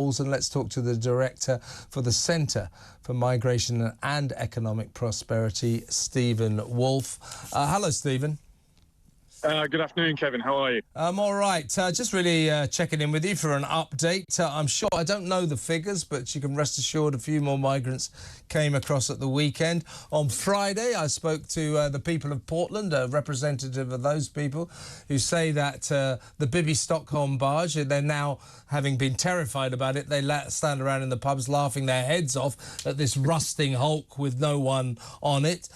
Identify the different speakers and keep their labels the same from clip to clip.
Speaker 1: And let's talk to the director for the Centre for Migration and Economic Prosperity, Stephen Woolfe. Hello, Stephen.
Speaker 2: Good afternoon, Kevin. How are you?
Speaker 1: I'm all right. Just really checking in with you for an update. I'm sure, I don't know the figures, but you can rest assured a few more migrants came across at the weekend. On Friday, I spoke to the people of Portland, a representative of those people, who say that the Bibi Stockholm barge, they're now, having been terrified about it, they stand around in the pubs laughing their heads off at this rusting hulk with no one on it.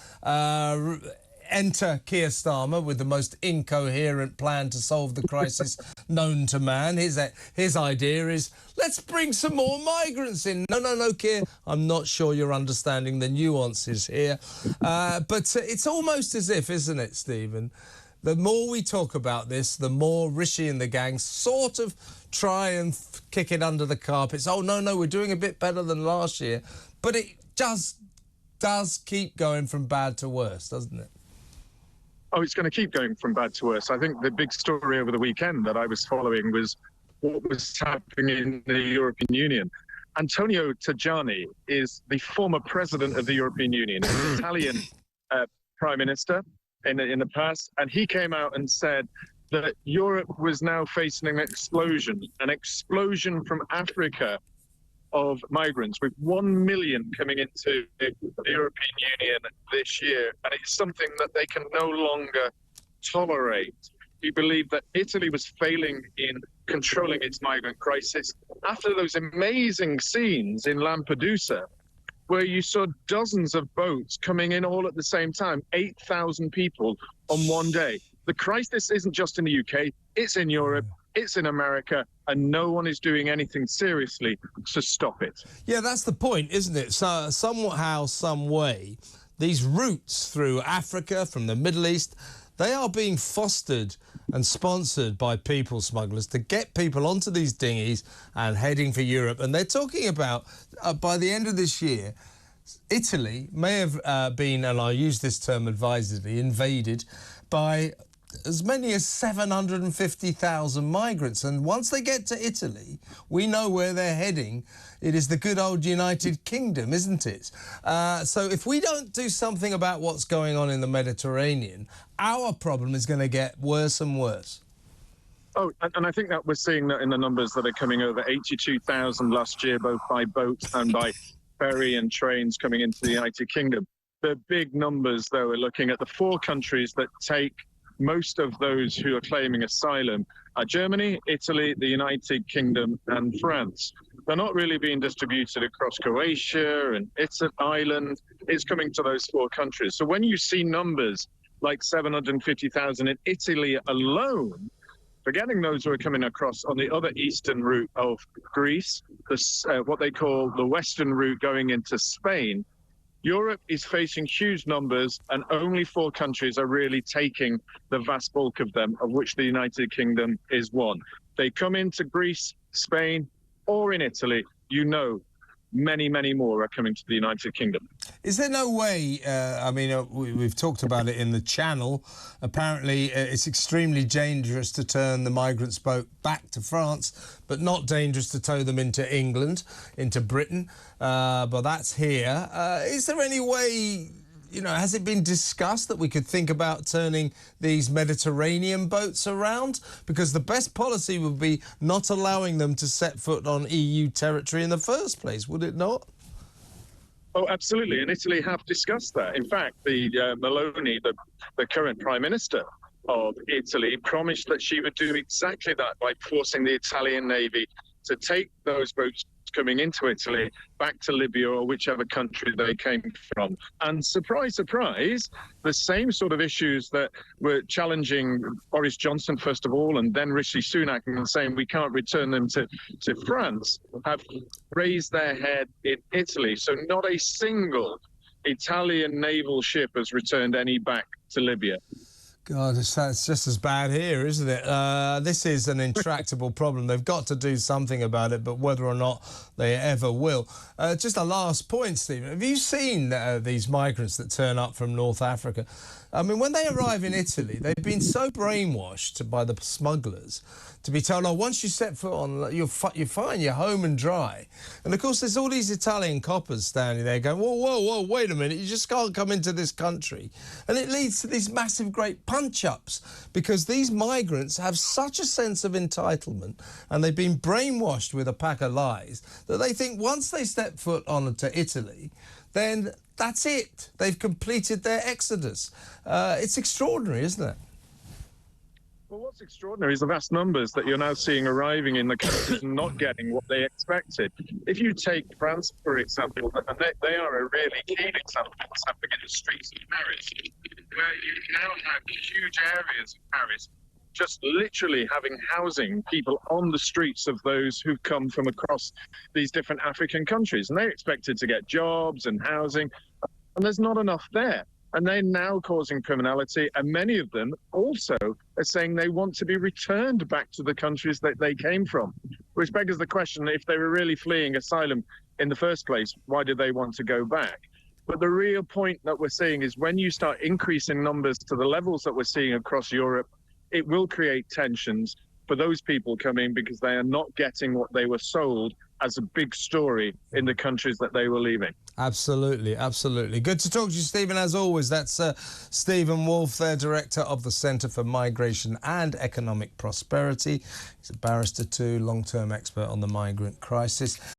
Speaker 1: Enter Keir Starmer with the most incoherent plan to solve the crisis known to man. His idea is, let's bring some more migrants in. No, Keir, I'm not sure you're understanding the nuances here. But it's almost as if, isn't it, Stephen, the more we talk about this, the more Rishi and the gang sort of try and kick it under the carpet. Oh, no, we're doing a bit better than last year. But it just does keep going from bad to worse, doesn't it?
Speaker 2: Oh, it's going to keep going from bad to worse. I think the big story over the weekend that I was following was what was happening in the European Union. Antonio Tajani is the former president of the European Union, an Italian prime minister in the past, and he came out and said that Europe was now facing an explosion from Africa of migrants, with 1 million coming into the European Union this year, and it's something that they can no longer tolerate. He believed that Italy was failing in controlling its migrant crisis after those amazing scenes in Lampedusa, where you saw dozens of boats coming in all at the same time, 8,000 people on one day. The crisis isn't just in the UK, it's in Europe, it's in America, and no one is doing anything seriously to stop it.
Speaker 1: Yeah, that's the point, isn't it? So somehow, some way, these routes through Africa, from the Middle East, they are being fostered and sponsored by people smugglers to get people onto these dinghies and heading for Europe. And they're talking about, by the end of this year, Italy may have been, and I use this term advisedly, invaded by as many as 750,000 migrants. And once they get to Italy, we know where they're heading. It is the good old United Kingdom, isn't it? So if we don't do something about what's going on in the Mediterranean, our problem is going to get worse and worse.
Speaker 2: Oh, and I think that we're seeing that in the numbers that are coming over, 82,000 last year, both by boat and by ferry and trains coming into the United Kingdom. The big numbers, though, are looking at the 4 countries that take most of those who are claiming asylum are Germany, Italy, the United Kingdom and France. They're not really being distributed across Croatia and Ireland. It's coming to those 4 countries. So when you see numbers like 750,000 in Italy alone, forgetting those who are coming across on the other eastern route of Greece, what they call the western route going into Spain, Europe is facing huge numbers, and only 4 countries are really taking the vast bulk of them, of which the United Kingdom is one. They come into Greece, Spain, or in Italy, you know, many more are coming to the United Kingdom.
Speaker 1: Is there no way, we've talked about it in the Channel, apparently it's extremely dangerous to turn the migrants' boat back to France, but not dangerous to tow them into England, into Britain, but that's here. Is there any way, has it been discussed that we could think about turning these Mediterranean boats around? Because the best policy would be not allowing them to set foot on EU territory in the first place, would it not?
Speaker 2: Oh, absolutely. And Italy have discussed that. In fact, the Meloni, the current Prime Minister of Italy, promised that she would do exactly that by forcing the Italian Navy to take those boats coming into Italy back to Libya or whichever country they came from. And surprise, surprise, the same sort of issues that were challenging Boris Johnson, first of all, and then Rishi Sunak, and saying we can't return them to France, have raised their head in Italy. So not a single Italian naval ship has returned any back to Libya.
Speaker 1: God, it's just as bad here, isn't it? This is an intractable problem. They've got to do something about it, but whether or not they ever will. Just a last point, Stephen. Have you seen these migrants that turn up from North Africa? I mean, when they arrive in Italy, they've been so brainwashed by the smugglers to be told, oh, once you set foot on, you're fine, you're home and dry. And of course, there's all these Italian coppers standing there going, whoa, whoa, whoa, wait a minute, you just can't come into this country. And it leads to these massive, great punch-ups because these migrants have such a sense of entitlement and they've been brainwashed with a pack of lies that they think once they step foot onto Italy, then that's it. They've completed their exodus. It's extraordinary, isn't it?
Speaker 2: Well, what's extraordinary is the vast numbers that you're now seeing arriving in the countries and not getting what they expected. If you take France, for example, and they are a really keen example of what's happening in the streets of Paris, where you now have huge areas of Paris just literally having housing people on the streets of those who've come from across these different African countries. And they expected to get jobs and housing, and there's not enough there. And they're now causing criminality, and many of them also are saying they want to be returned back to the countries that they came from, which begs the question, if they were really fleeing asylum in the first place, why did they want to go back? But the real point that we're seeing is when you start increasing numbers to the levels that we're seeing across Europe, it will create tensions for those people coming because they are not getting what they were sold as a big story in the countries that they were leaving.
Speaker 1: Absolutely, absolutely. Good to talk to you, Stephen, as always. That's Stephen Woolfe, their Director of the Centre for Migration and Economic Prosperity. He's a barrister too, long-term expert on the migrant crisis.